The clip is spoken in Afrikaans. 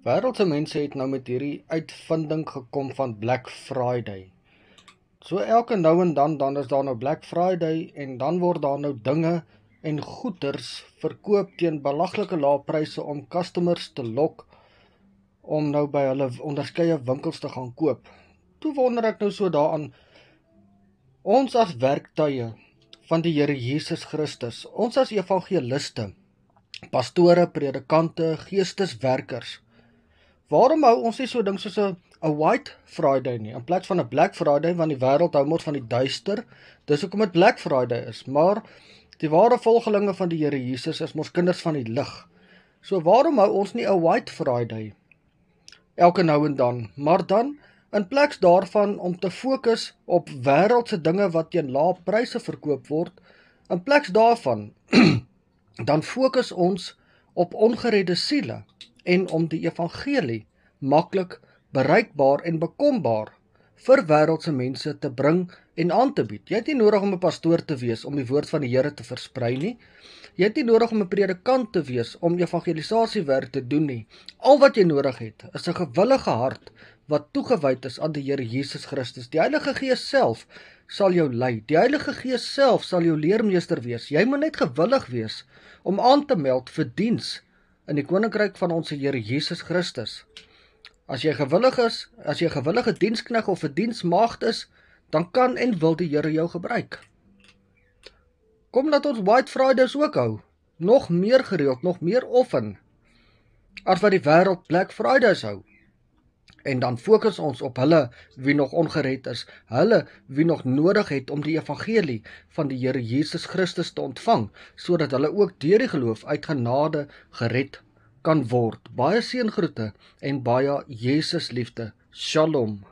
Wêreldse mense het nou met hierdie uitvinding gekom van Black Friday. So elke nou en dan is daar nou Black Friday en dan word daar nou dinge en goeders verkoop teen belaglike lae pryse om customers te lok om nou by hulle onderskeie winkels te gaan koop. Toe wonder ek nou so daaraan, ons as werktuie van die Here Jesus Christus, ons as evangeliste, pastore, predikante, geesteswerkers, waarom hou ons nie so ding soos 'n White Friday nie, in plaas van 'n Black Friday, want die wêreld hou mos van die duister, dis hoekom dit Black Friday is, maar die ware volgelinge van die Here Jesus is mos kinders van die lig. So waarom hou ons nie 'n White Friday elke nou en dan, maar dan in plaas daarvan om te fokus op wêreldse dinge wat teen lae pryse verkoop word, in plaas daarvan dan fokus ons op ongeredde siele en om die evangelie maklik bereikbaar en bekombaar vir wêreldse mense te bring en aan te bied. Jy het nie nodig om 'n pastoor te wees om die woord van die Here te versprei nie. Jy het nie nodig om 'n predikant te wees om evangelisasiewerk te doen nie. Al wat jy nodig het, is 'n gewillige hart wat toegewyd is aan die Here Jesus Christus. Die Heilige Gees self sal jou lei. Die Heilige Gees self sal jou leermeester wees. Jy moet net gewillig wees om aan te meld vir diens in die koninkryk van ons Here Jesus Christus. As jy gewillig is, as jy gewillige dienskneg of 'n diensmaagd is, dan kan en wil die Here jou gebruik. Kom dat ons White Fridays ook hou, nog meer gereeld, nog meer often, as wat die wêreld Black Fridays hou. En dan fokus ons op hulle wie nog ongered is, hulle wie nog nodig het om die evangelie van die Here Jesus Christus te ontvang, sodat hulle ook deur die geloof uit genade gered kan word. Baie seëngroete en baie Jesus liefde. Shalom.